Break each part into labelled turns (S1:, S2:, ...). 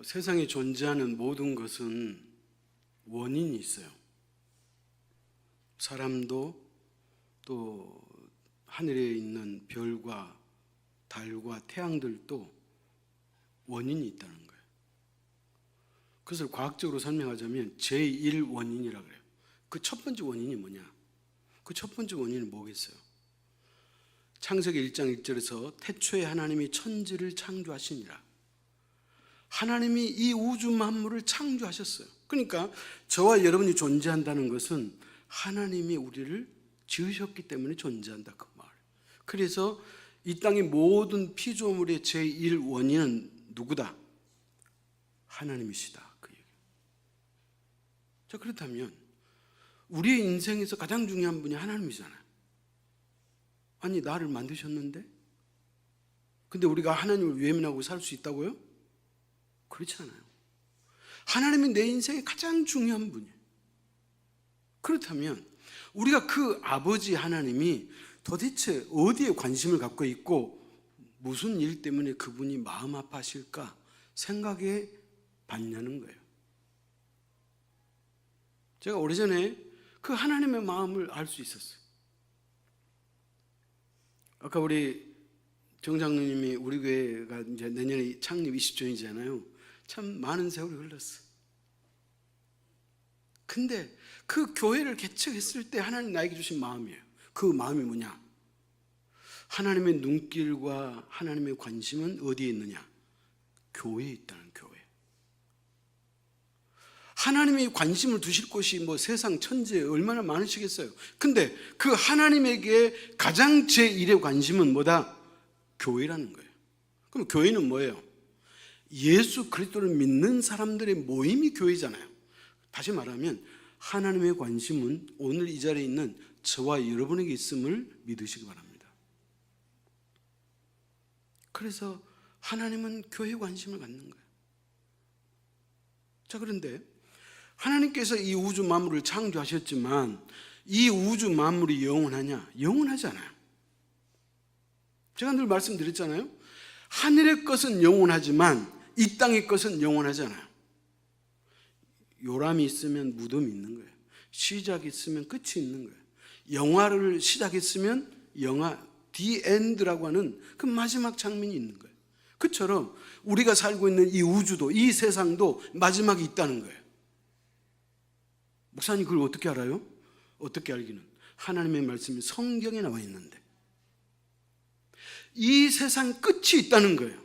S1: 세상에 존재하는 모든 것은 원인이 있어요. 사람도 또 하늘에 있는 별과 달과 태양들도 원인이 있다는 거예요. 그것을 과학적으로 설명하자면 제1원인이라고 그래요. 그 첫 번째 원인이 뭐냐? 그 첫 번째 원인은 뭐겠어요? 창세기 1장 1절에서 태초에 하나님이 천지를 창조하시니라. 하나님이 이 우주 만물을 창조하셨어요. 그러니까 저와 여러분이 존재한다는 것은 하나님이 우리를 지으셨기 때문에 존재한다, 그 말. 그래서 이 땅의 모든 피조물의 제1원인은 누구다? 하나님이시다, 그 얘기. 자, 그렇다면 우리의 인생에서 가장 중요한 분이 하나님이잖아요. 아니, 나를 만드셨는데? 근데 우리가 하나님을 외면하고 살 수 있다고요? 그렇지 않아요. 하나님이 내 인생의 가장 중요한 분이에요. 그렇다면 우리가 그 아버지 하나님이 도대체 어디에 관심을 갖고 있고 무슨 일 때문에 그분이 마음 아파하실까 생각해 봤냐는 거예요. 제가 오래전에 그 하나님의 마음을 알 수 있었어요. 아까 우리 정 장로님이 우리 교회가 이제 내년에 창립 20주년이잖아요. 참 많은 세월이 흘렀어. 근데 그 교회를 개척했을 때 하나님 나에게 주신 마음이에요. 그 마음이 뭐냐? 하나님의 눈길과 하나님의 관심은 어디에 있느냐? 교회에 있다는 교회. 하나님이 관심을 두실 곳이 뭐 세상 천지에 얼마나 많으시겠어요. 근데 그 하나님에게 가장 제1의 관심은 뭐다? 교회라는 거예요. 그럼 교회는 뭐예요? 예수 그리스도를 믿는 사람들의 모임이 교회잖아요. 다시 말하면 하나님의 관심은 오늘 이 자리에 있는 저와 여러분에게 있음을 믿으시기 바랍니다. 그래서 하나님은 교회에 관심을 갖는 거예요. 자, 그런데 하나님께서 이 우주 만물을 창조하셨지만 이 우주 만물이 영원하냐? 영원하지 않아요. 제가 늘 말씀드렸잖아요. 하늘의 것은 영원하지만 이 땅의 것은 영원하지 않아요. 요람이 있으면 무덤이 있는 거예요. 시작이 있으면 끝이 있는 거예요. 영화를 시작했으면 영화 The End라고 하는 그 마지막 장면이 있는 거예요. 그처럼 우리가 살고 있는 이 우주도 이 세상도 마지막이 있다는 거예요. 목사님 그걸 어떻게 알아요? 어떻게 알기는? 하나님의 말씀이 성경에 나와 있는데 이 세상 끝이 있다는 거예요.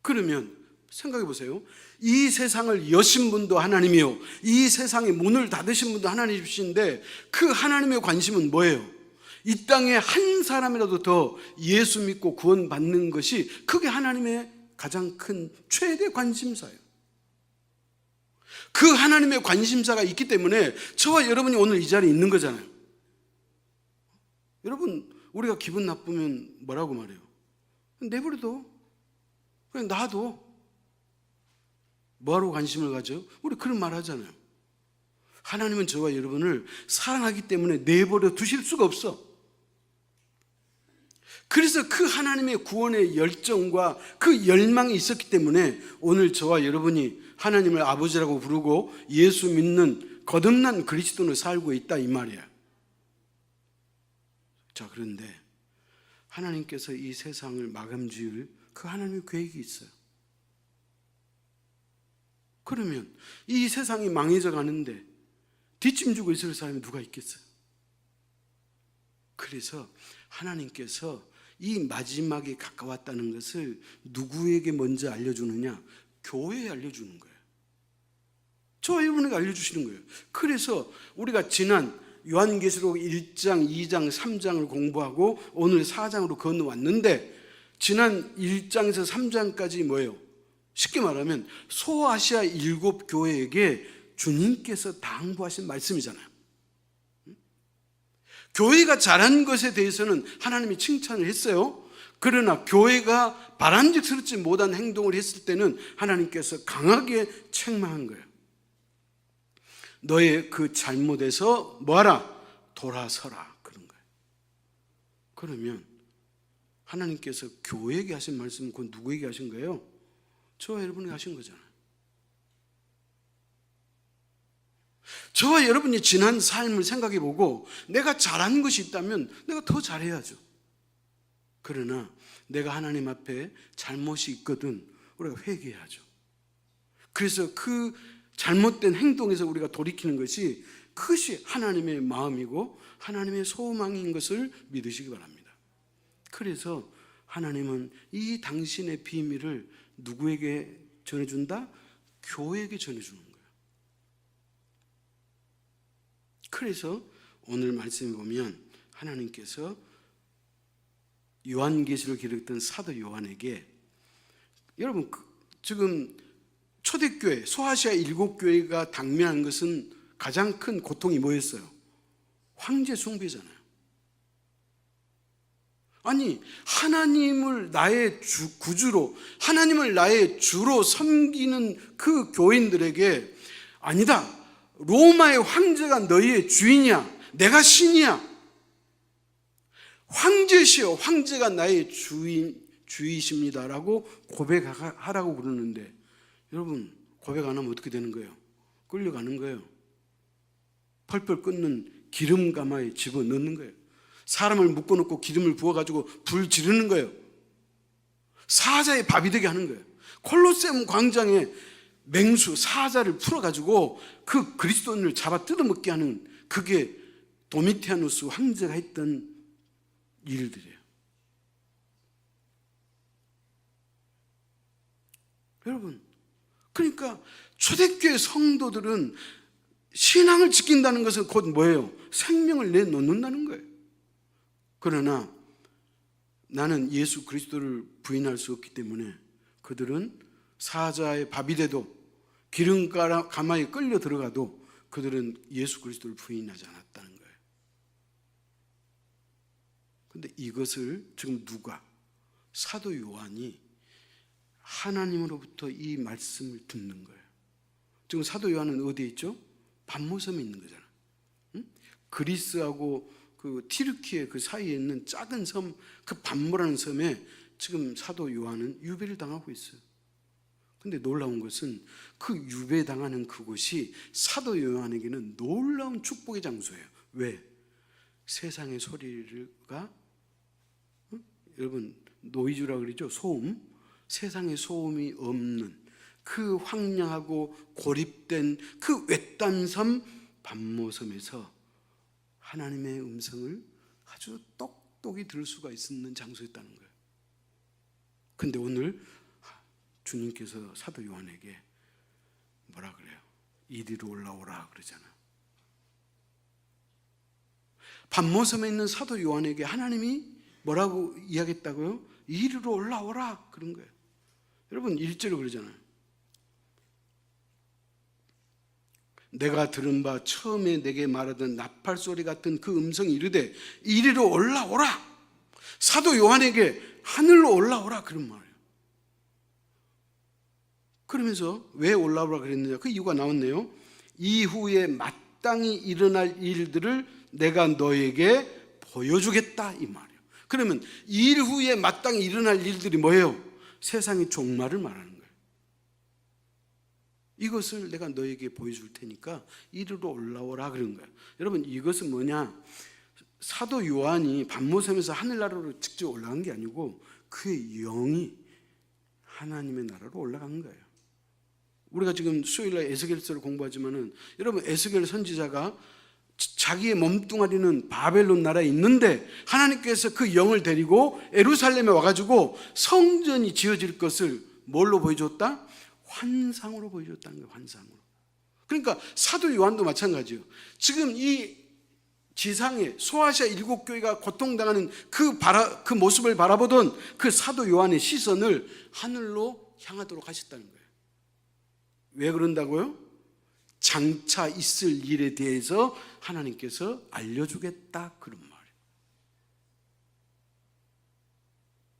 S1: 그러면 생각해 보세요. 이 세상을 여신 분도 하나님이요, 이 세상의 문을 닫으신 분도 하나님이신데 그 하나님의 관심은 뭐예요? 이 땅에 한 사람이라도 더 예수 믿고 구원받는 것이 그게 하나님의 가장 큰 최대 관심사예요. 그 하나님의 관심사가 있기 때문에 저와 여러분이 오늘 이 자리에 있는 거잖아요. 여러분, 우리가 기분 나쁘면 뭐라고 말해요? 내버려둬. 그냥 놔둬. 뭐하러 관심을 가져? 우리 그런 말 하잖아요. 하나님은 저와 여러분을 사랑하기 때문에 내버려 두실 수가 없어. 그래서 그 하나님의 구원의 열정과 그 열망이 있었기 때문에 오늘 저와 여러분이 하나님을 아버지라고 부르고 예수 믿는 거듭난 그리스도인으로 살고 있다, 이 말이야. 자, 그런데 하나님께서 이 세상을 마감 지을 그 하나님의 계획이 있어요. 그러면 이 세상이 망해져 가는데 뒷짐지고 있을 사람이 누가 있겠어요? 그래서 하나님께서 이 마지막에 가까웠다는 것을 누구에게 먼저 알려주느냐? 교회에 알려주는 거예요. 저와 여러분에게 알려주시는 거예요. 그래서 우리가 지난 요한계시록 1장, 2장, 3장을 공부하고 오늘 4장으로 건너왔는데 지난 1장에서 3장까지 뭐예요? 쉽게 말하면 소아시아 7교회에게 주님께서 당부하신 말씀이잖아요. 교회가 잘한 것에 대해서는 하나님이 칭찬을 했어요. 그러나 교회가 바람직스럽지 못한 행동을 했을 때는 하나님께서 강하게 책망한 거예요. 너의 그 잘못에서 뭐하라? 돌아서라, 그런 거예요. 그러면 하나님께서 교회에게 하신 말씀은 그건 누구에게 하신 거예요? 저와 여러분이 하신 거잖아요. 저와 여러분이 지난 삶을 생각해 보고 내가 잘한 것이 있다면 내가 더 잘해야죠. 그러나 내가 하나님 앞에 잘못이 있거든 우리가 회개해야죠. 그래서 그 잘못된 행동에서 우리가 돌이키는 것이 그것이 하나님의 마음이고 하나님의 소망인 것을 믿으시기 바랍니다. 그래서 하나님은 이 당신의 비밀을 누구에게 전해준다? 교회에게 전해주는 거예요. 그래서 오늘 말씀에 보면 하나님께서 요한계시를 기록했던 사도 요한에게, 여러분 지금 초대교회 소아시아 7교회가 당면한 것은 가장 큰 고통이 뭐였어요? 황제 숭배잖아요. 아니 하나님을 나의 구주로, 하나님을 나의 주로 섬기는 그 교인들에게 아니다, 로마의 황제가 너희의 주인이야, 내가 신이야, 황제시여 황제가 나의 주이십니다라고 고백하라고 그러는데, 여러분 고백 안 하면 어떻게 되는 거예요? 끌려가는 거예요. 펄펄 끓는 기름 가마에 집어넣는 거예요. 사람을 묶어놓고 기름을 부어가지고 불 지르는 거예요. 사자의 밥이 되게 하는 거예요. 콜로세움 광장에 맹수 사자를 풀어가지고 그 그리스도인을 잡아 뜯어먹게 하는, 그게 도미티아누스 황제가 했던 일들이에요. 여러분, 그러니까 초대교회 성도들은 신앙을 지킨다는 것은 곧 뭐예요? 생명을 내놓는다는 거예요. 그러나 나는 예수 그리스도를 부인할 수 없기 때문에 그들은 사자의 밥이 돼도 기름 가마에 끌려 들어가도 그들은 예수 그리스도를 부인하지 않았다는 거예요. 그런데 이것을 지금 누가? 사도 요한이 하나님으로부터 이 말씀을 듣는 거예요. 지금 사도 요한은 어디에 있죠? patmos섬에 있는 거잖아. 응? 그리스하고 그 티르키의 그 사이에 있는 작은 섬, 그 patmo라는 섬에 지금 사도 요한은 유배를 당하고 있어요. 근데 놀라운 것은 그 유배당하는 그곳이 사도 요한에게는 놀라운 축복의 장소예요. 왜? 세상의 소리가, 여러분 노이즈라고 그러죠? 소음. 세상의 소음이 없는 그 황량하고 고립된 그 외딴 섬 patmos섬에서 하나님의 음성을 아주 똑똑히 들을 수가 있는 장소였다는 거예요. 근데 오늘 주님께서 사도 요한에게 뭐라 그래요? 이리로 올라오라 그러잖아요. patmos섬에 있는 사도 요한에게 하나님이 뭐라고 이야기했다고요? 이리로 올라오라 그런 거예요. 여러분 1절로 그러잖아요. 내가 들은 바 처음에 내게 말하던 나팔 소리 같은 그 음성이 이르되 이리로 올라오라. 사도 요한에게 하늘로 올라오라 그런 말이에요. 그러면서 왜 올라오라 그랬느냐, 그 이유가 나왔네요. 이후에 마땅히 일어날 일들을 내가 너에게 보여주겠다 이 말이에요. 그러면 일 후에 마땅히 일어날 일들이 뭐예요? 세상의 종말을 말하는 거예요. 이것을 내가 너에게 보여줄 테니까 이리로 올라오라 그런 거예요. 여러분 이것은 뭐냐? 사도 요한이 patmos섬에서 하늘나라로 직접 올라간 게 아니고 그의 영이 하나님의 나라로 올라간 거예요. 우리가 지금 수요일날 에스겔서를 공부하지만은, 여러분 에스겔 선지자가 자기의 몸뚱아리는 바벨론 나라에 있는데 하나님께서 그 영을 데리고 예루살렘에 와가지고 성전이 지어질 것을 뭘로 보여줬다? 환상으로 보여줬다는 거예요. 환상으로. 그러니까 사도 요한도 마찬가지예요. 지금 이 지상에 소아시아 7교회가 고통당하는 그 모습을 바라보던 그 사도 요한의 시선을 하늘로 향하도록 하셨다는 거예요. 왜 그런다고요? 장차 있을 일에 대해서 하나님께서 알려주겠다 그런 말이에요.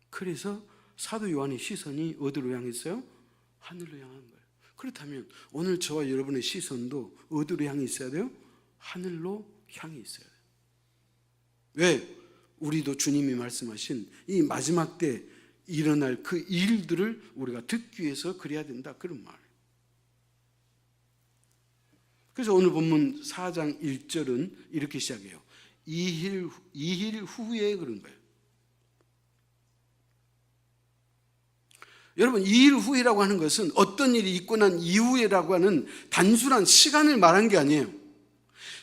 S1: 그래서 사도 요한의 시선이 어디로 향했어요? 하늘로 향한 거예요. 그렇다면 오늘 저와 여러분의 시선도 어디로 향해 있어야 돼요? 하늘로 향해 있어야 돼요. 왜? 우리도 주님이 말씀하신 이 마지막 때 일어날 그 일들을 우리가 듣기 위해서 그래야 된다, 그런 말. 그래서 오늘 본문 4장 1절은 이렇게 시작해요. 2일 후에 그런 거예요. 여러분, 2일 후이라고 하는 것은 어떤 일이 있고 난 이후에라고 하는 단순한 시간을 말한 게 아니에요.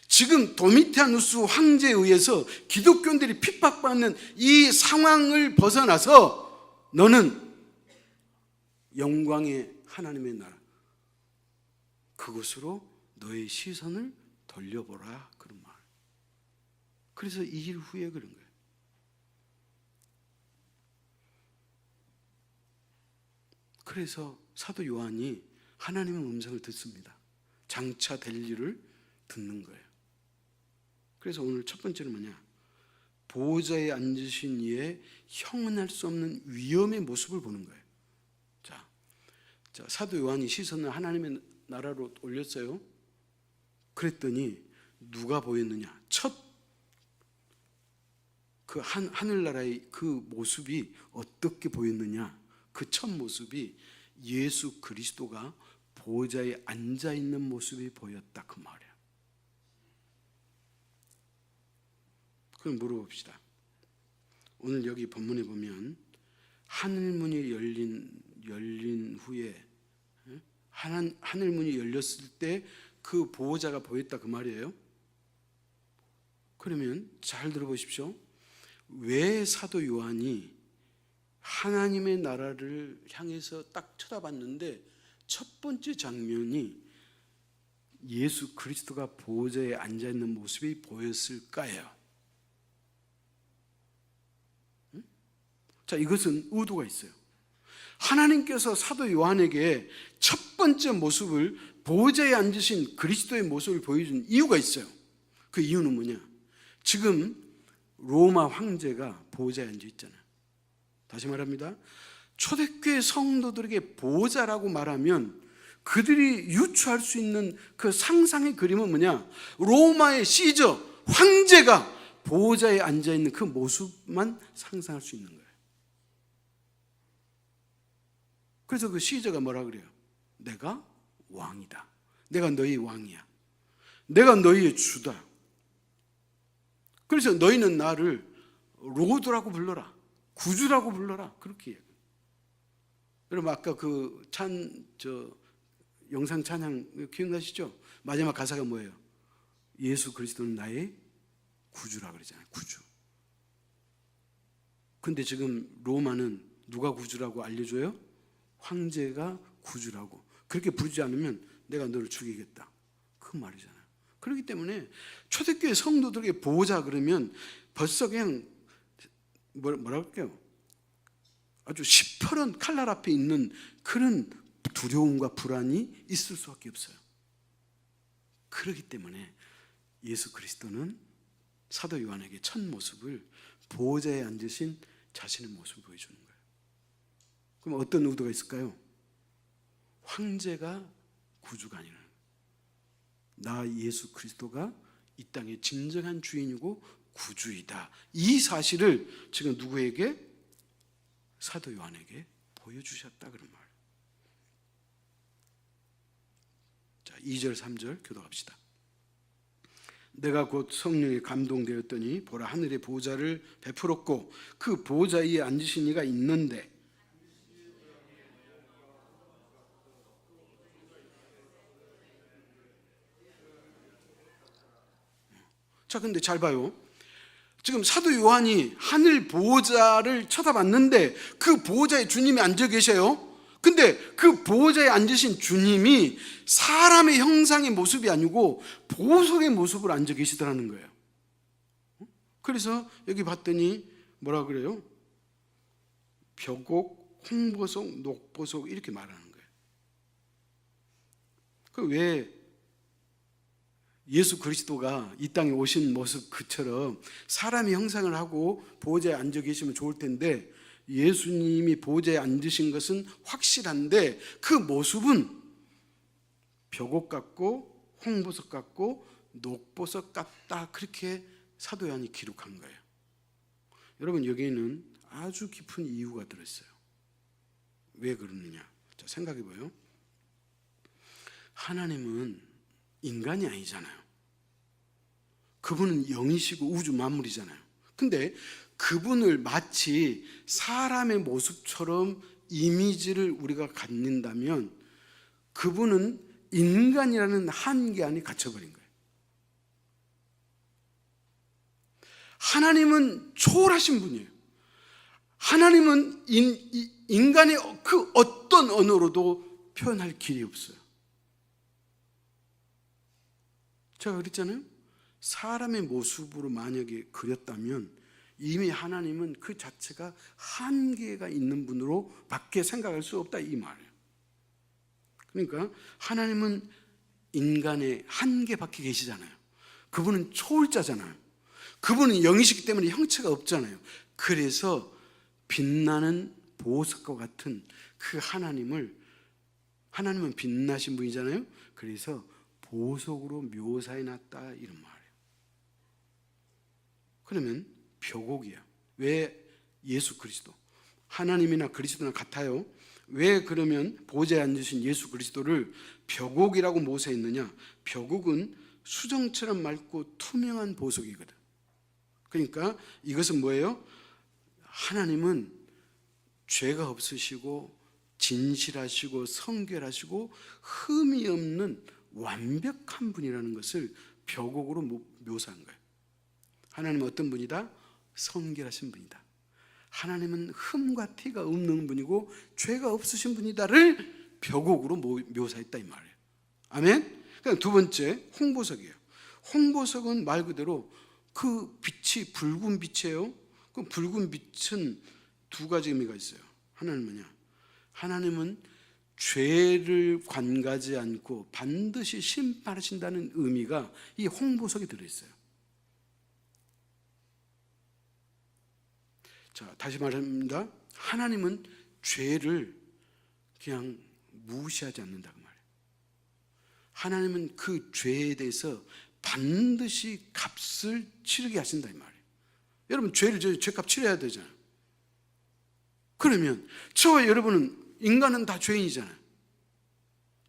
S1: 지금 도미티아누스 황제에 의해서 기독교인들이 핍박받는 이 상황을 벗어나서 너는 영광의 하나님의 나라, 그곳으로 너의 시선을 돌려보라, 그런 말. 그래서 2일 후에 그런 거예요. 그래서 사도 요한이 하나님의 음성을 듣습니다. 장차 될 일을 듣는 거예요. 그래서 오늘 첫 번째는 뭐냐? 보호자에 앉으신 이의 형언할 수 없는 위험의 모습을 보는 거예요. 자, 사도 요한이 시선을 하나님의 나라로 올렸어요. 그랬더니 누가 보였느냐? 첫 그 하늘나라의 그 모습이 어떻게 보였느냐? 그 첫 모습이 예수 그리스도가 보호자에 앉아 있는 모습이 보였다, 그 말이야. 그럼 물어봅시다. 오늘 여기 본문에 보면 하늘문이 열린 후에, 하늘문이 열렸을 때 그 보호자가 보였다, 그 말이에요. 그러면 잘 들어보십시오. 왜 사도 요한이 하나님의 나라를 향해서 딱 쳐다봤는데 첫 번째 장면이 예수 그리스도가 보호자에 앉아있는 모습이 보였을까요? 자, 이것은 의도가 있어요. 하나님께서 사도 요한에게 첫 번째 모습을, 보호자에 앉으신 그리스도의 모습을 보여준 이유가 있어요. 그 이유는 뭐냐? 지금 로마 황제가 보호자에 앉아 있잖아요. 다시 말합니다. 초대교회 성도들에게 보호자라고 말하면 그들이 유추할 수 있는 그 상상의 그림은 뭐냐? 로마의 시저, 황제가 보호자에 앉아있는 그 모습만 상상할 수 있는 거예요. 그래서 그 시저가 뭐라 그래요? 내가 왕이다. 내가 너희 왕이야. 내가 너희의 주다. 그래서 너희는 나를 로드라고 불러라. 구주라고 불러라. 그렇게 얘기해요. 여러분, 아까 그 영상 찬양 기억나시죠? 마지막 가사가 뭐예요? 예수 그리스도는 나의 구주라 그러잖아요. 구주. 근데 지금 로마는 누가 구주라고 알려줘요? 황제가 구주라고. 그렇게 부르지 않으면 내가 너를 죽이겠다, 그 말이잖아요. 그렇기 때문에 초대교회 성도들에게 보호자 그러면 벌써 그냥 뭐라 할게요? 아주 시퍼런 칼날 앞에 있는 그런 두려움과 불안이 있을 수밖에 없어요. 그렇기 때문에 예수 그리스도는 사도 요한에게 첫 모습을 보호자에 앉으신 자신의 모습을 보여주는 거예요. 그럼 어떤 의도가 있을까요? 황제가 구주가 아니라 나 예수 그리스도가 이 땅의 진정한 주인이고 구주이다, 이 사실을 지금 누구에게? 사도 요한에게 보여주셨다, 그런 말. 자, 2절 3절 교독합시다. 내가 곧 성령에 감동되었더니 보라, 하늘의 보호자를 베풀었고 그 보호자 위에 앉으신 이가 있는데. 자, 근데 잘 봐요. 지금 사도 요한이 하늘 보호자를 쳐다봤는데 그 보호자의 주님이 앉아 계셔요. 근데 그 보호자에 앉으신 주님이 사람의 형상의 모습이 아니고 보석의 모습으로 앉아 계시더라는 거예요. 그래서 여기 봤더니 뭐라 그래요? 벽옥, 홍보석, 녹보석 이렇게 말하는 거예요. 그 왜 예수 그리스도가 이 땅에 오신 모습 그처럼 사람이 형상을 하고 보호자에 앉아 계시면 좋을 텐데 예수님이 보호자에 앉으신 것은 확실한데 그 모습은 벽옥 같고 홍보석 같고 녹보석 같다, 그렇게 사도 요한이 기록한 거예요. 여러분, 여기에는 아주 깊은 이유가 들어있어요. 왜 그러느냐? 자, 생각해봐요. 하나님은 인간이 아니잖아요. 그분은 영이시고 우주 만물이잖아요. 근데 그분을 마치 사람의 모습처럼 이미지를 우리가 갖는다면 그분은 인간이라는 한계 안에 갇혀버린 거예요. 하나님은 초월하신 분이에요. 하나님은 인간의 그 어떤 언어로도 표현할 길이 없어요. 제가 그랬잖아요. 사람의 모습으로 만약에 그렸다면 이미 하나님은 그 자체가 한계가 있는 분으로 밖에 생각할 수 없다 이 말이에요. 그러니까 하나님은 인간의 한계 밖에 계시잖아요. 그분은 초월자잖아요. 그분은 영이시기 때문에 형체가 없잖아요. 그래서 빛나는 보석과 같은 그 하나님은 빛나신 분이잖아요. 그래서 보석으로 묘사해놨다 이런 말이에요. 그러면 벼곡이야. 왜 예수 그리스도? 하나님이나 그리스도나 같아요. 왜 그러면 보좌에 앉으신 예수 그리스도를 벼곡이라고 모사했느냐? 벼곡은 수정처럼 맑고 투명한 보석이거든. 그러니까 이것은 뭐예요? 하나님은 죄가 없으시고 진실하시고 성결하시고 흠이 없는 완벽한 분이라는 것을 벼곡으로 묘사한 거예요. 하나님은 어떤 분이다? 성결하신 분이다. 하나님은 흠과 티가 없는 분이고 죄가 없으신 분이다를 벼곡으로 묘사했다 이 말이에요. 아멘? 그럼 두 번째 홍보석이에요. 홍보석은 말 그대로 그 빛이 붉은 빛이에요. 그 붉은 빛은 두 가지 의미가 있어요. 하나는 뭐냐? 하나님은 죄를 관가지 않고 반드시 심판하신다는 의미가 이 홍보석에 들어있어요. 자, 다시 말합니다. 하나님은 죄를 그냥 무시하지 않는다 그 말이에요. 하나님은 그 죄에 대해서 반드시 값을 치르게 하신다 이 말이에요. 여러분 죄값 치러야 되잖아요. 그러면 저와 여러분은 인간은 다 죄인이잖아요.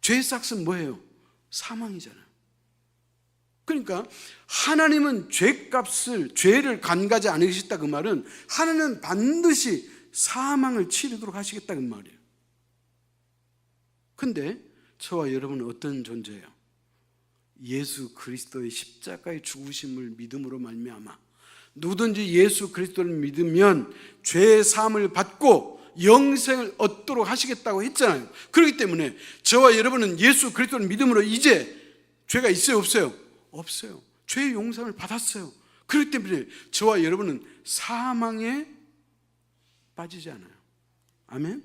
S1: 죄의 싹은 뭐예요? 사망이잖아요. 그러니까 하나님은 죄를 간가지 않으시다 그 말은 하나님은 반드시 사망을 치르도록 하시겠다 그 말이에요. 근데 저와 여러분은 어떤 존재예요? 예수 그리스도의 십자가의 죽으심을 믿음으로 말미암아 누구든지 예수 그리스도를 믿으면 죄의 사함을 받고 영생을 얻도록 하시겠다고 했잖아요. 그렇기 때문에 저와 여러분은 예수 그리스도를 믿음으로 이제 죄가 있어요 없어요? 없어요. 죄의 용서를 받았어요. 그렇기 때문에 저와 여러분은 사망에 빠지지 않아요. 아멘?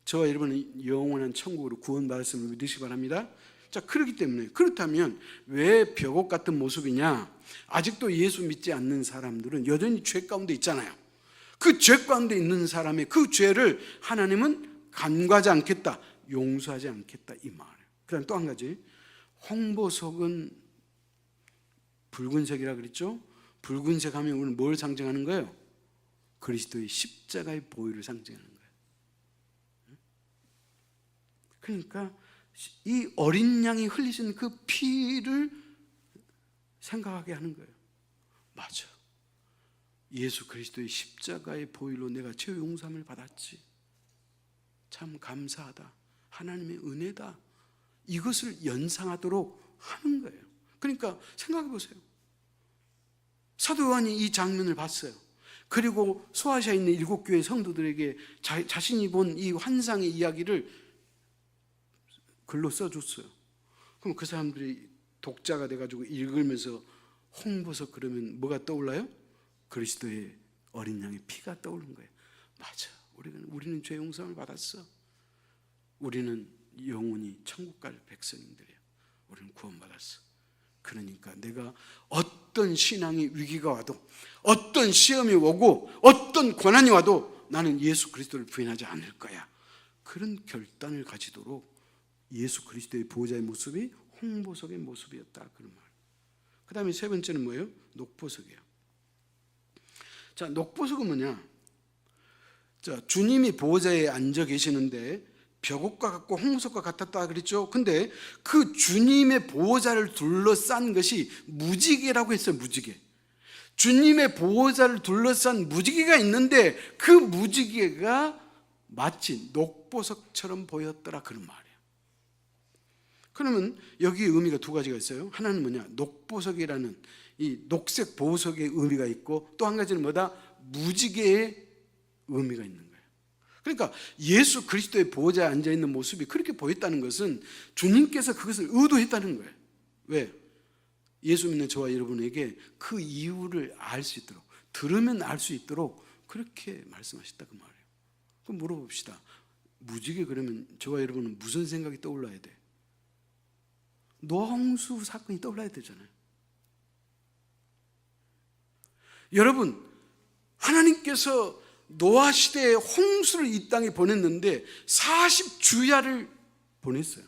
S1: 저와 여러분은 영원한 천국으로 구원받았음을 믿으시기 바랍니다. 자, 그렇기 때문에 그렇다면 왜 벼곡 같은 모습이냐? 아직도 예수 믿지 않는 사람들은 여전히 죄 가운데 있잖아요. 그 죄 가운데 있는 사람의 그 죄를 하나님은 간과하지 않겠다, 용서하지 않겠다 이 말이에요. 그다음 또 한 가지, 홍보석은 붉은색이라 그랬죠? 붉은색 하면 우리는 뭘 상징하는 거예요? 그리스도의 십자가의 보혈을 상징하는 거예요. 그러니까 이 어린 양이 흘리신 그 피를 생각하게 하는 거예요. 맞아. 예수 그리스도의 십자가의 보혈로 내가 죄 용서함을 받았지. 참 감사하다. 하나님의 은혜다. 이것을 연상하도록 하는 거예요. 그러니까 생각해 보세요. 사도 요한이 이 장면을 봤어요. 그리고 소아시아에 있는 7교회 성도들에게 자신이 본 이 환상의 이야기를 글로 써줬어요. 그럼 그 사람들이 독자가 돼가지고 읽으면서 홍보석 그러면 뭐가 떠올라요? 그리스도의 어린 양의 피가 떠오르는 거예요. 맞아. 우리는 죄 용서를 받았어. 우리는 영원히 천국 갈 백성들이에요. 우리는 구원받았어. 그러니까 내가 어떤 신앙의 위기가 와도, 어떤 시험이 오고, 어떤 고난이 와도 나는 예수 그리스도를 부인하지 않을 거야. 그런 결단을 가지도록 예수 그리스도의 보호자의 모습이 홍보석의 모습이었다 그런 말. 그 다음에 세 번째는 뭐예요? 녹보석이에요. 자, 녹보석은 뭐냐? 자, 주님이 보호자에 앉아 계시는데 벽옥과 같고 홍석과 같았다 그랬죠. 근데 그 주님의 보호자를 둘러싼 것이 무지개라고 했어요. 무지개. 주님의 보호자를 둘러싼 무지개가 있는데 그 무지개가 마치 녹보석처럼 보였더라, 그런 말이에요. 그러면 여기 의미가 두 가지가 있어요. 하나는 뭐냐? 녹보석이라는 이 녹색 보석의 의미가 있고, 또 한 가지는 뭐다? 무지개의 의미가 있는 거예요. 그러니까 예수 그리스도의 보호자에 앉아있는 모습이 그렇게 보였다는 것은 주님께서 그것을 의도했다는 거예요. 왜? 예수 믿는 저와 여러분에게 그 이유를 알 수 있도록, 들으면 알 수 있도록 그렇게 말씀하셨다, 그 말이에요. 그럼 물어봅시다. 무지개 그러면 저와 여러분은 무슨 생각이 떠올라야 돼? 노홍수 사건이 떠올라야 되잖아요. 여러분, 하나님께서 노아 시대에 홍수를 이 땅에 보냈는데 40주야를 보냈어요.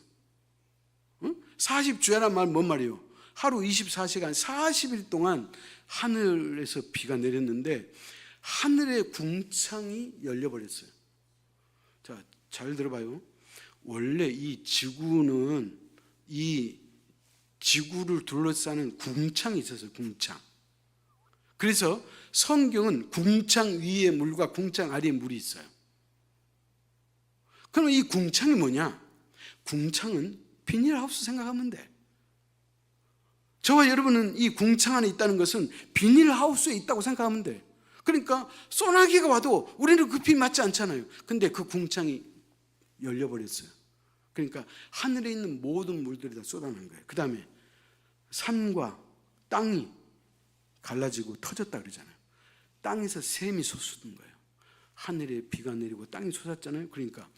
S1: 40주야란 말 뭔 말이에요? 하루 24시간 40일 동안 하늘에서 비가 내렸는데 하늘의 궁창이 열려버렸어요. 자, 잘 들어봐요. 원래 이 지구는 이 지구를 둘러싸는 궁창이 있었어요. 궁창. 그래서 성경은 궁창 위에 물과 궁창 아래에 물이 있어요. 그럼 이 궁창이 뭐냐? 궁창은 비닐하우스 생각하면 돼. 저와 여러분은 이 궁창 안에 있다는 것은 비닐하우스에 있다고 생각하면 돼. 그러니까 소나기가 와도 우리는 그 비 맞지 않잖아요. 근데 그 궁창이 열려버렸어요. 그러니까 하늘에 있는 모든 물들이 다 쏟아난 거예요. 그 다음에 산과 땅이 갈라지고 터졌다 그러잖아요. 땅에서 샘이 솟는 거예요. 하늘에 비가 내리고 땅이 솟았잖아요. 그러니까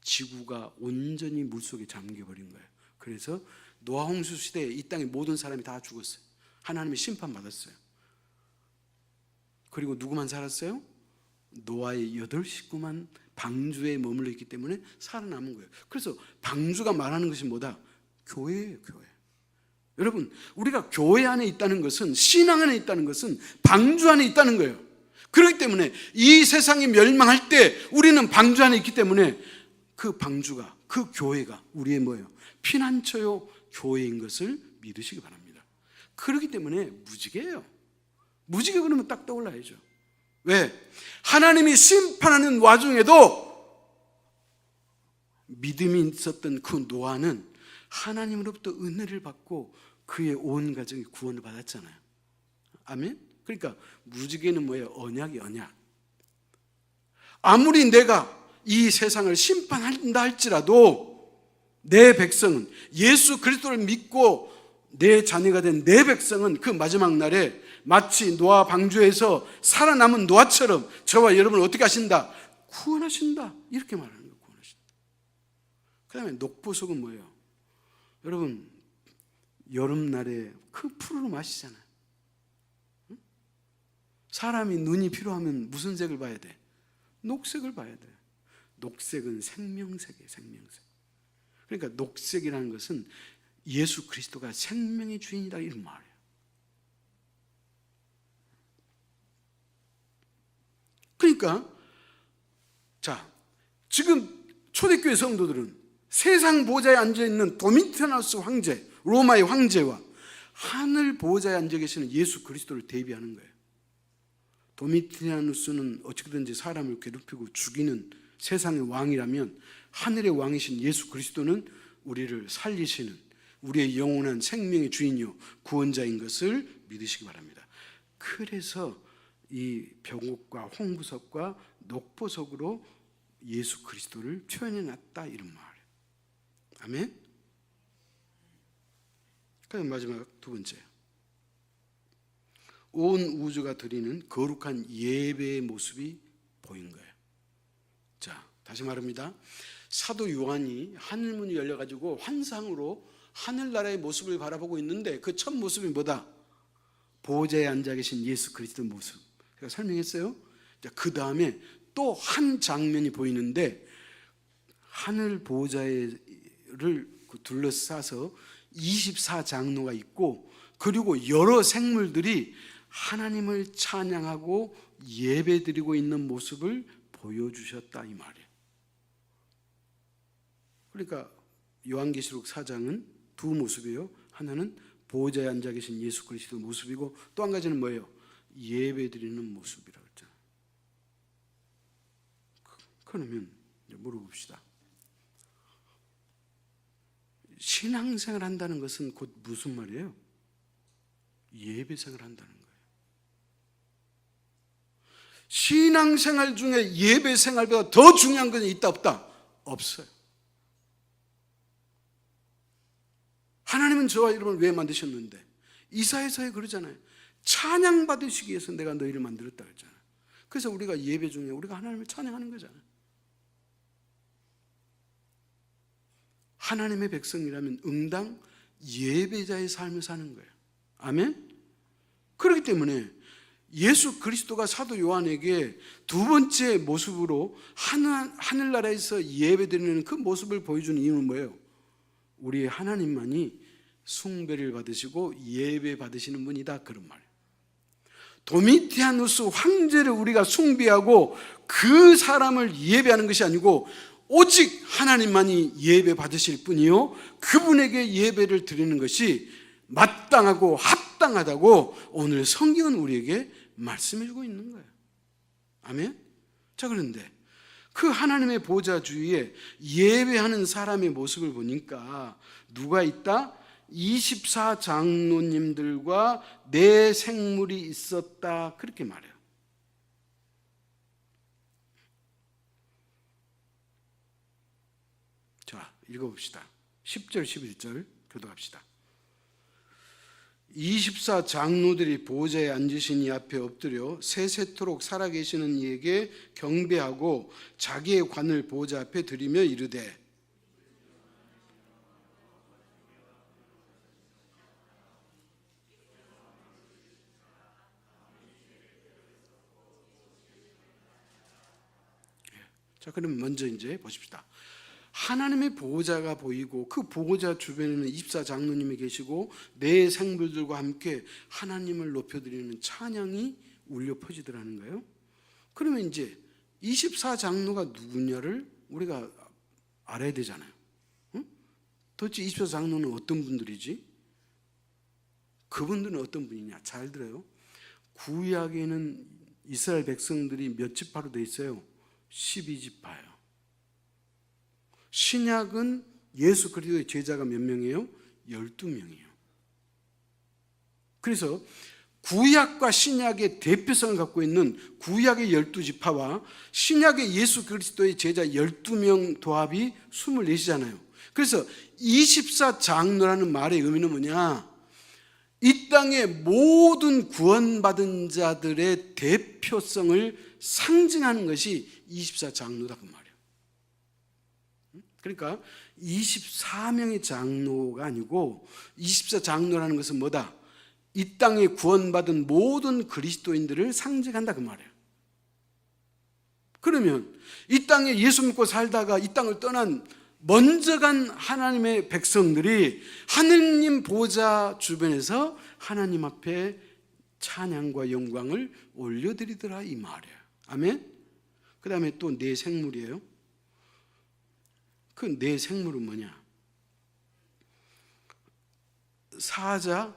S1: 지구가 온전히 물속에 잠겨버린 거예요. 그래서 노아 홍수 시대에 이 땅의 모든 사람이 다 죽었어요. 하나님의 심판받았어요. 그리고 누구만 살았어요? 노아의 8 식구만 방주에 머물러 있기 때문에 살아남은 거예요. 그래서 방주가 말하는 것이 뭐다? 교회예요, 교회. 여러분, 우리가 교회 안에 있다는 것은, 신앙 안에 있다는 것은 방주 안에 있다는 거예요. 그렇기 때문에 이 세상이 멸망할 때 우리는 방주 안에 있기 때문에 그 방주가, 그 교회가 우리의 뭐예요? 피난처요 교회인 것을 믿으시기 바랍니다. 그렇기 때문에 무지개예요. 무지개 그러면 딱 떠올라야죠. 왜? 하나님이 심판하는 와중에도 믿음이 있었던 그 노아는 하나님으로부터 은혜를 받고 그의 온 가정이 구원을 받았잖아요. 아멘? 그러니까 무지개는 뭐예요? 언약이 언약. 아무리 내가 이 세상을 심판한다 할지라도 내 백성은, 예수 그리스도를 믿고 내 자녀가 된 내 백성은 그 마지막 날에 마치 노아 방주에서 살아남은 노아처럼 저와 여러분을 어떻게 하신다? 구원하신다. 이렇게 말하는 거예요. 구원하신다. 그 다음에 녹보석은 뭐예요? 여러분, 여름날에 그 푸르름 아시잖아요. 사람이 눈이 필요하면 무슨 색을 봐야 돼? 녹색을 봐야 돼. 녹색은 생명색이에요. 생명색. 그러니까 녹색이라는 것은 예수 그리스도가 생명의 주인이다, 이런 말이에요. 그러니까 자, 지금 초대교회 성도들은 세상 보좌에 앉아있는 도미티아누스 황제, 로마의 황제와 하늘 보좌에 앉아 계시는 예수 그리스도를 대비하는 거예요. 도미티아누스는 어떻게든지 사람을 괴롭히고 죽이는 세상의 왕이라면 하늘의 왕이신 예수 그리스도는 우리를 살리시는, 우리의 영원한 생명의 주인이요 구원자인 것을 믿으시기 바랍니다. 그래서 이 벽옥과 홍구석과 녹보석으로 예수 그리스도를 표현해놨다, 이런 말이에요. 아멘? 그럼 마지막 두 번째, 온 우주가 드리는 거룩한 예배의 모습이 보인 거예요. 자, 다시 말합니다. 사도 요한이 하늘문이 열려가지고 환상으로 하늘나라의 모습을 바라보고 있는데 그 첫 모습이 뭐다? 보호자에 앉아 계신 예수 그리스도 모습. 제가 설명했어요. 그 다음에 또 한 장면이 보이는데 하늘 보호자를 둘러싸서 24장로가 있고, 그리고 여러 생물들이 하나님을 찬양하고 예배드리고 있는 모습을 보여주셨다 이 말이에요. 그러니까 요한계시록 4장은 두 모습이에요. 하나는 보호자에 앉아 계신 예수 그리스도 모습이고 또 한 가지는 뭐예요? 예배드리는 모습이라고 했잖아요. 그러면 물어봅시다. 신앙생활 한다는 것은 곧 무슨 말이에요? 예배생활 한다는 거예요. 신앙생활 중에 예배생활보다 더 중요한 것은 있다 없다? 없어요. 하나님은 저와 여러분을 왜 만드셨는데? 이사야서에 그러잖아요. 찬양 받으시기 위해서 내가 너희를 만들었다 그랬잖아요. 그래서 우리가 예배 중에 우리가 하나님을 찬양하는 거잖아요. 하나님의 백성이라면 응당 예배자의 삶을 사는 거예요. 아멘? 그렇기 때문에 예수 그리스도가 사도 요한에게 두 번째 모습으로 하늘나라에서 예배드리는 그 모습을 보여주는 이유는 뭐예요? 우리 하나님만이 숭배를 받으시고 예배 받으시는 분이다 그런 말이에요. 도미티아누스 황제를 우리가 숭배하고 그 사람을 예배하는 것이 아니고 오직 하나님만이 예배 받으실 뿐이요 그분에게 예배를 드리는 것이 마땅하고 합당하다고 오늘 성경은 우리에게 말씀해 주고 있는 거예요. 아멘? 자, 그런데 그 하나님의 보좌 주위에 예배하는 사람의 모습을 보니까 누가 있다? 24장로님들과 네 생물이 있었다 그렇게 말해요. 자, 읽어봅시다. 10절 11절 교독합시다. 24장로들이 보좌에 앉으신 이 앞에 엎드려 세세토록 살아계시는 이에게 경배하고 자기의 관을 보좌 앞에 드리며 이르되 자, 그럼 먼저 이제 보십시다. 하나님의 보호자가 보이고 그 보호자 주변에는 24장로님이 계시고 네 생물들과 함께 하나님을 높여드리는 찬양이 울려 퍼지더라는 거예요. 그러면 이제 24장로가 누구냐를 우리가 알아야 되잖아요. 응? 도대체 24장로는 어떤 분들이지? 그분들은 어떤 분이냐? 잘 들어요. 구약에는 이스라엘 백성들이 몇 지파로 되어 있어요? 12지파예요. 신약은 예수 그리스도의 제자가 몇 명이에요? 12명이에요. 그래서 구약과 신약의 대표성을 갖고 있는 구약의 12지파와 신약의 예수 그리스도의 제자 12명 도합이 24이잖아요. 그래서 24장로라는 말의 의미는 뭐냐? 이 땅의 모든 구원받은 자들의 대표성을 상징하는 것이 24장로다 그 말이에요. 그러니까 24명의 장로가 아니고 24장로라는 것은 뭐다? 이 땅에 구원받은 모든 그리스도인들을 상징한다 그 말이에요. 그러면 이 땅에 예수 믿고 살다가 이 땅을 떠난 먼저 간 하나님의 백성들이 하느님 보좌 주변에서 하나님 앞에 찬양과 영광을 올려드리더라 이 말이에요. 아멘? 그 다음에 또 네 생물이에요. 그 네 생물은 뭐냐? 사자,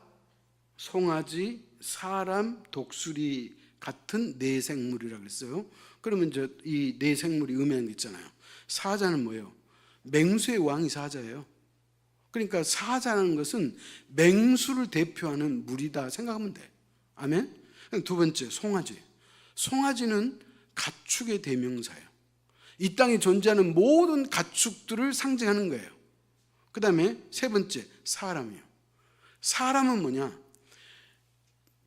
S1: 송아지, 사람, 독수리 같은 네 생물이라고 그랬어요. 그러면 이 네 생물이 의미하는 게 있잖아요. 사자는 뭐예요? 맹수의 왕이 사자예요. 그러니까 사자라는 것은 맹수를 대표하는 물이다 생각하면 돼. 아멘? 두 번째, 송아지. 송아지는 가축의 대명사예요. 이 땅에 존재하는 모든 가축들을 상징하는 거예요. 그 다음에 세 번째, 사람이에요. 사람은 뭐냐?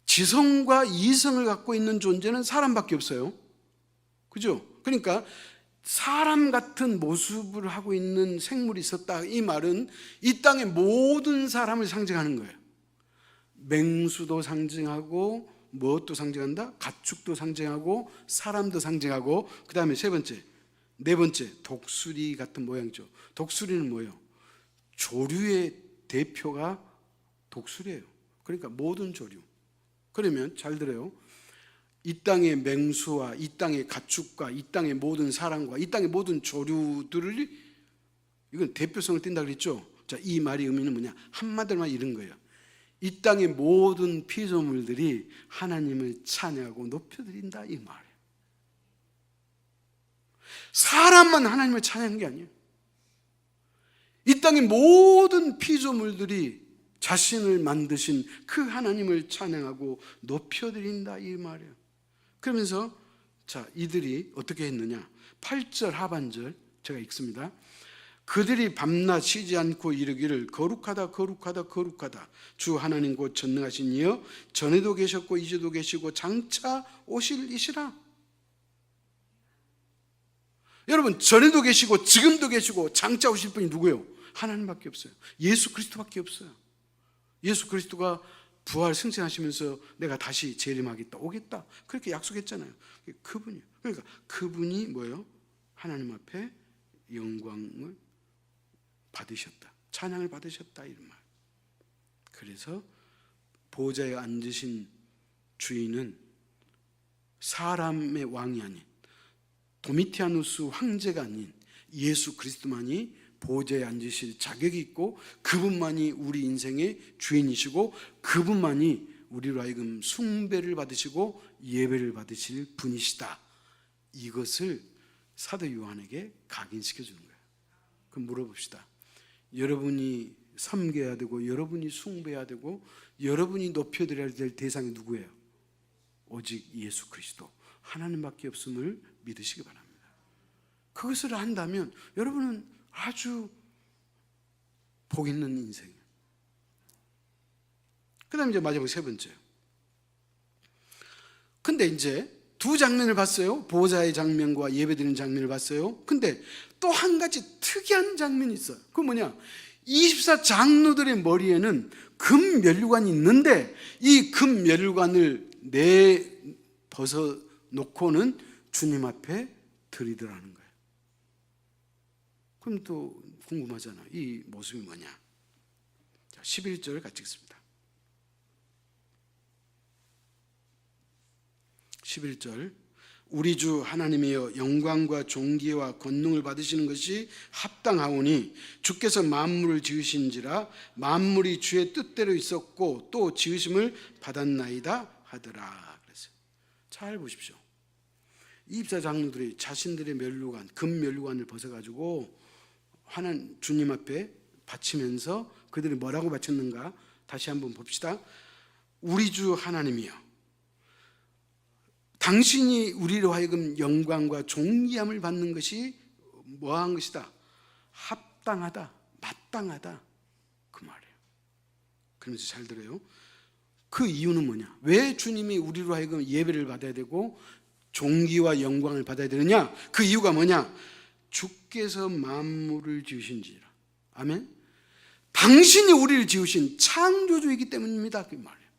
S1: 지성과 이성을 갖고 있는 존재는 사람밖에 없어요. 그죠? 그러니까 사람 같은 모습을 하고 있는 생물이 있었다. 이 말은 이 땅의 모든 사람을 상징하는 거예요. 맹수도 상징하고 무엇도 상징한다? 가축도 상징하고 사람도 상징하고 그 다음에 세 번째, 네 번째, 독수리 같은 모양이죠. 독수리는 뭐예요? 조류의 대표가 독수리예요. 그러니까 모든 조류. 그러면 잘 들어요. 이 땅의 맹수와 이 땅의 가축과 이 땅의 모든 사람과 이 땅의 모든 조류들을, 이건 대표성을 띈다 그랬죠. 자, 이 말의 의미는 뭐냐? 한마디로만 이런 거예요. 이 땅의 모든 피조물들이 하나님을 찬양하고 높여드린다, 이 말이에요. 사람만 하나님을 찬양하는 게 아니에요. 이 땅의 모든 피조물들이 자신을 만드신 그 하나님을 찬양하고 높여드린다, 이 말이에요. 그러면서 자, 이들이 어떻게 했느냐? 8절 하반절 제가 읽습니다. 그들이 밤낮 쉬지 않고 이르기를 거룩하다 거룩하다 거룩하다 주 하나님 곧 전능하신 이여 전에도 계셨고 이제도 계시고 장차 오실 이시라. 여러분, 전에도 계시고 지금도 계시고 장차 오실 분이 누구예요? 하나님밖에 없어요. 예수 그리스도밖에 없어요. 예수 그리스도가 부활 승천하시면서 내가 다시 재림하겠다, 오겠다, 그렇게 약속했잖아요. 그분이요. 그러니까 그분이 뭐예요? 하나님 앞에 영광을 받으셨다, 찬양을 받으셨다, 이런 말. 그래서 보좌에 앉으신 주인은 사람의 왕이 아닌, 도미티아누스 황제가 아닌 예수 그리스도만이 보좌에 앉으실 자격이 있고, 그분만이 우리 인생의 주인이시고, 그분만이 우리로 하여금 숭배를 받으시고 예배를 받으실 분이시다. 이것을 사도 요한에게 각인시켜 주는 거예요. 그럼 물어봅시다. 여러분이 섬겨야 되고 여러분이 숭배해야 되고 여러분이 높여드려야 될 대상이 누구예요? 오직 예수 그리스도, 하나님밖에 없음을 믿으시기 바랍니다. 그것을 한다면 여러분은 아주 복 있는 인생이에요. 그 다음에 이제 마지막 세 번째요. 근데 이제 두 장면을 봤어요. 보호자의 장면과 예배드리는 장면을 봤어요. 근데 또 한 가지 특이한 장면이 있어요. 그건 뭐냐? 24장로들의 머리에는 금 면류관이 있는데 이 금 면류관을 벗어 놓고는 주님 앞에 드리더라는 거예요. 그럼 또 궁금하잖아. 이 모습이 뭐냐? 자, 11절 같이 읽습니다. 11절 우리 주 하나님이여 영광과 존귀와 권능을 받으시는 것이 합당하오니 주께서 만물을 지으신지라 만물이 주의 뜻대로 있었고 또 지으심을 받았나이다 하더라. 그랬어요. 잘 보십시오. 24장로들이 자신들의 면류관, 금 면류관을 벗어가지고 하나님 주님 앞에 바치면서 그들이 뭐라고 바쳤는가? 다시 한번 봅시다. 우리 주 하나님이여 당신이 우리로 하여금 영광과 존귀함을 받는 것이 뭐한 것이다? 합당하다, 마땅하다, 그 말이에요. 그러면서 잘 들어요. 그 이유는 뭐냐? 왜 주님이 우리로 하여금 예배를 받아야 되고 존귀와 영광을 받아야 되느냐? 그 이유가 뭐냐? 주께서 만물을 지으신지라. 아멘. 당신이 우리를 지으신 창조주이기 때문입니다, 그 말이에요.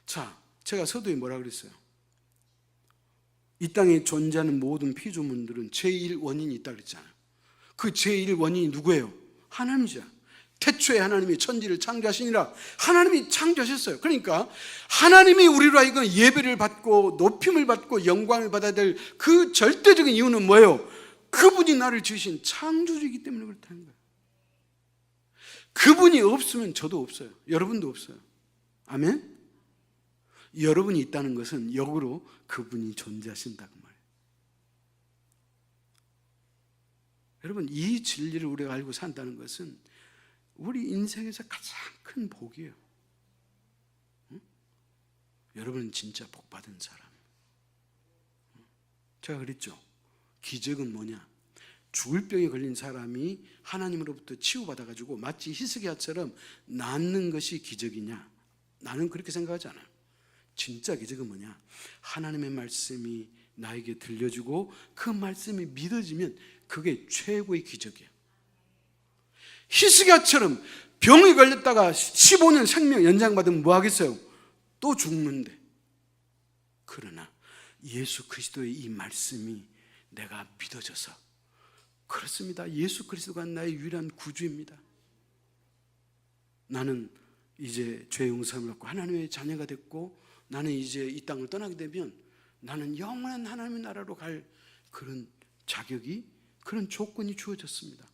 S1: 자, 제가 서두에 뭐라 그랬어요? 이 땅에 존재하는 모든 피조물들은 제1원인이 있다고 그랬잖아요. 그 제1원인이 누구예요? 하나님이죠. 태초에 하나님이 천지를 창조하시니라. 하나님이 창조하셨어요. 그러니까 하나님이 우리로 하여금 예배를 받고 높임을 받고 영광을 받아야 될 그 절대적인 이유는 뭐예요? 그분이 나를 지으신 창조주이기 때문에 그렇다는 거예요. 그분이 없으면 저도 없어요. 여러분도 없어요. 아멘? 여러분이 있다는 것은 역으로 그분이 존재하신다고 말이에요. 여러분, 이 진리를 우리가 알고 산다는 것은 우리 인생에서 가장 큰 복이에요. 응? 여러분은 진짜 복 받은 사람. 제가 그랬죠. 기적은 뭐냐? 죽을 병에 걸린 사람이 하나님으로부터 치유받아가지고 마치 히스기야처럼 낫는 것이 기적이냐? 나는 그렇게 생각하지 않아요. 진짜 기적은 뭐냐? 하나님의 말씀이 나에게 들려주고 그 말씀이 믿어지면 그게 최고의 기적이에요. 히스기야처럼 병에 걸렸다가 15년 생명 연장받으면 뭐 하겠어요? 또 죽는데. 그러나 예수 그리스도의 이 말씀이 내가 믿어져서, 그렇습니다, 예수 그리스도가 나의 유일한 구주입니다. 나는 이제 죄 용서함을 받고 하나님의 자녀가 됐고 나는 이제 이 땅을 떠나게 되면 나는 영원한 하나님의 나라로 갈 그런 자격이, 그런 조건이 주어졌습니다.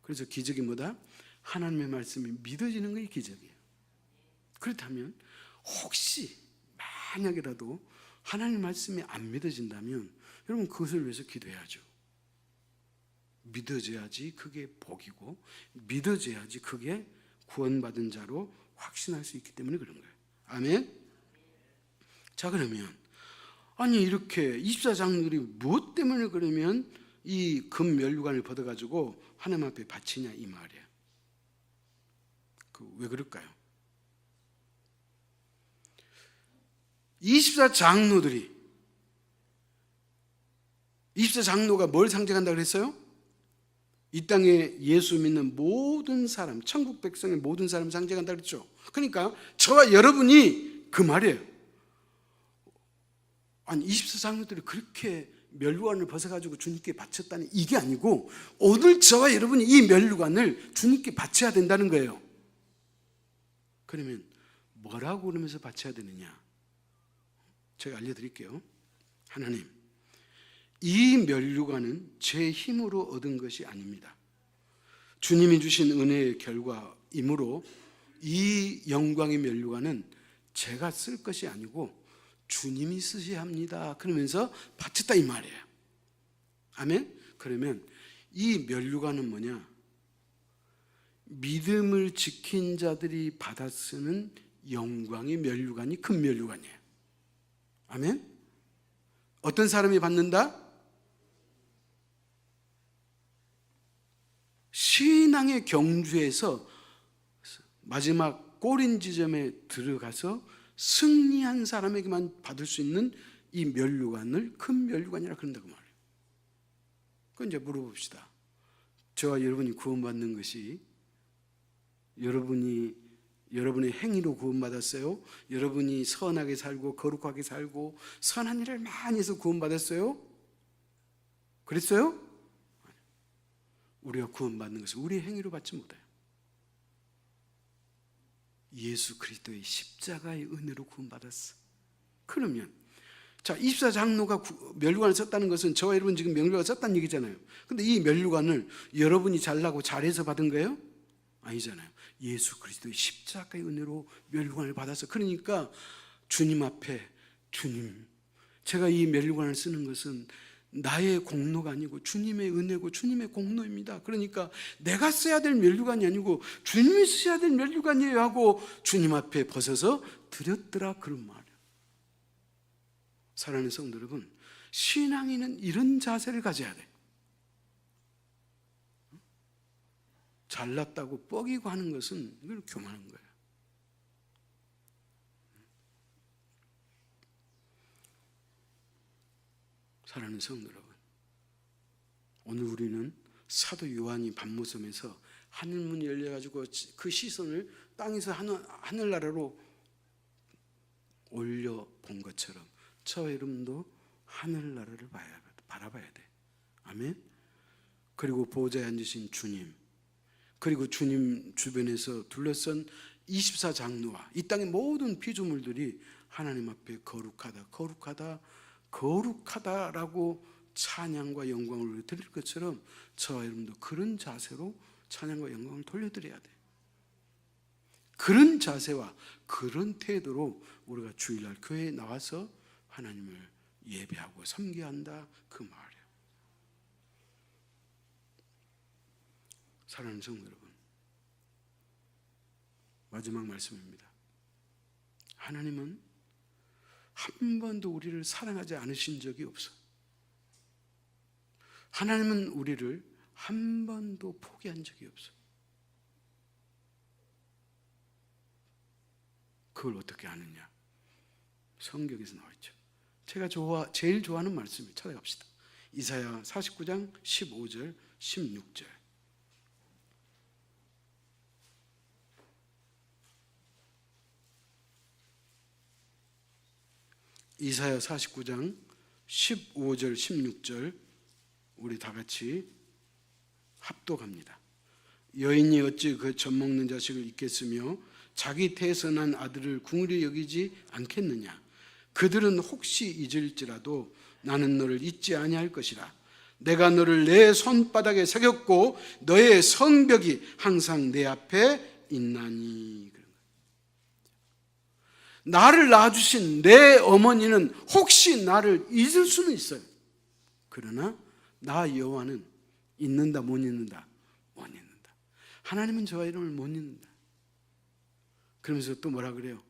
S1: 그래서 기적이 뭐다? 하나님의 말씀이 믿어지는 것이 기적이에요. 그렇다면 혹시 만약이라도 하나님의 말씀이 안 믿어진다면 여러분 그것을 위해서 기도해야죠. 믿어져야지 그게 복이고, 믿어져야지 그게 구원받은 자로 확신할 수 있기 때문에 그런 거예요. 아멘. 자, 그러면 아니 이렇게 24장로들이 무엇 때문에 그러면 이 금 면류관을 받아가지고 하나님 앞에 바치냐 이 말이에요. 왜 그럴까요? 24장로가 뭘 상징한다고 그랬어요? 이 땅에 예수 믿는 모든 사람, 천국 백성의 모든 사람을 상징한다고 그랬죠. 그러니까 저와 여러분이 그 말이에요. 아니 24장로들이 그렇게 면류관을 벗어가지고 주님께 바쳤다니 이게 아니고 오늘 저와 여러분이 이 면류관을 주님께 바쳐야 된다는 거예요. 그러면 뭐라고 그러면서 바쳐야 되느냐? 제가 알려드릴게요. 하나님, 이 면류관은 제 힘으로 얻은 것이 아닙니다. 주님이 주신 은혜의 결과이므로 이 영광의 면류관은 제가 쓸 것이 아니고 주님이 쓰셔야 합니다. 그러면서 바쳤다 이 말이에요. 아멘? 그러면 이 면류관은 뭐냐? 믿음을 지킨 자들이 받아 쓰는 영광의 면류관이 큰 면류관이에요. 아멘? 어떤 사람이 받는다? 신앙의 경주에서 마지막 꼬린 지점에 들어가서 승리한 사람에게만 받을 수 있는 이 면류관을 큰 면류관이라 그런다고 말해요. 그럼 이제 물어봅시다. 저와 여러분이 구원받는 것이 여러분의 행위로 구원받았어요? 여러분이 선하게 살고 거룩하게 살고 선한 일을 많이 해서 구원받았어요? 그랬어요? 우리가 구원받는 것은 우리의 행위로 받지 못해요. 예수 그리스도의 십자가의 은혜로 구원받았어. 그러면 자, 24장로가 면류관을 썼다는 것은 저와 여러분 지금 면류관을 썼다는 얘기잖아요. 근데 이 면류관을 여러분이 잘나고 잘해서 받은 거예요? 아니잖아요. 예수 그리스도의 십자가의 은혜로 면류관을 받아서, 그러니까 주님 앞에, 주님, 제가 이 면류관을 쓰는 것은 나의 공로가 아니고 주님의 은혜고 주님의 공로입니다. 그러니까 내가 써야 될 면류관이 아니고 주님이 써야 될 면류관이에요 하고 주님 앞에 벗어서 드렸더라, 그런 말이에요. 사랑하는 성도 여러분, 신앙인은 이런 자세를 가져야 돼. 잘났다고 뻐기고 하는 것은 이걸 교만한 거예요. 사랑하는 성도 여러분, 오늘 우리는 사도 요한이 밤모섬에서 하늘문이 열려가지고 그 시선을 땅에서 하늘나라로 올려본 것처럼 저와 여러분도 하늘나라를 바라봐야 돼. 아멘. 그리고 보좌에 앉으신 주님, 그리고 주님 주변에서 둘러싼 24장로와 이 땅의 모든 피조물들이 하나님 앞에 거룩하다, 거룩하다, 거룩하다라고 찬양과 영광을 드릴 것처럼 저와 여러분도 그런 자세로 찬양과 영광을 돌려드려야 돼. 그런 자세와 그런 태도로 우리가 주일날 교회에 나와서 하나님을 예배하고 섬겨야 한다, 그 말이에요. 사랑하는 성도 여러분, 마지막 말씀입니다. 하나님은 한 번도 우리를 사랑하지 않으신 적이 없어. 하나님은 우리를 한 번도 포기한 적이 없어. 그걸 어떻게 아느냐? 성경에서 나와 있죠. 제가 제일 좋아하는 말씀을 찾아갑시다. 이사야 49장 15절 16절. 이사야 49장 15절 16절 우리 다 같이 합독합니다. 여인이 어찌 그 젖먹는 자식을 잊겠으며 자기 태에서 난 아들을 긍휼히 여기지 않겠느냐. 그들은 혹시 잊을지라도 나는 너를 잊지 아니할 것이라. 내가 너를 내 손바닥에 새겼고 너의 성벽이 항상 내 앞에 있나니. 나를 낳아주신 내 어머니는 혹시 나를 잊을 수는 있어요. 그러나 나 여호와는 잊는다 못 잊는다? 못 잊는다. 하나님은 저와 이름을 못 잊는다. 그러면서 또 뭐라 그래요?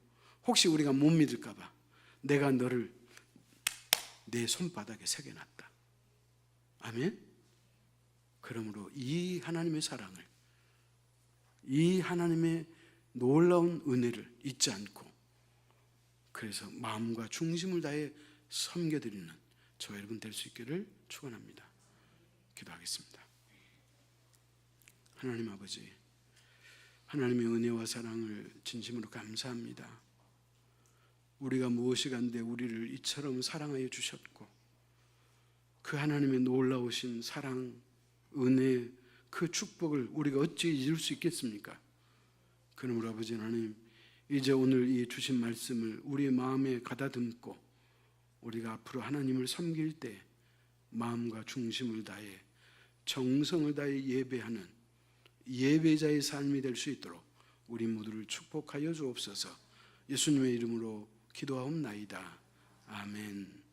S1: 혹시 우리가 못 믿을까 봐 내가 너를 내 손바닥에 새겨놨다. 아멘? 그러므로 이 하나님의 사랑을, 이 하나님의 놀라운 은혜를 잊지 않고 그래서 마음과 중심을 다해 섬겨드리는 저와 여러분 될 수 있기를 축원합니다. 기도하겠습니다. 하나님 아버지, 하나님의 은혜와 사랑을 진심으로 감사합니다. 우리가 무엇이 간데 우리를 이처럼 사랑하여 주셨고 그 하나님의 놀라우신 사랑, 은혜, 그 축복을 우리가 어찌 잊을 수 있겠습니까? 그러므로 아버지 하나님, 이제 오늘 이 주신 말씀을 우리의 마음에 가다듬고 우리가 앞으로 하나님을 섬길 때 마음과 중심을 다해 정성을 다해 예배하는 예배자의 삶이 될 수 있도록 우리 모두를 축복하여 주옵소서. 예수님의 이름으로 기도하옵나이다. 아멘.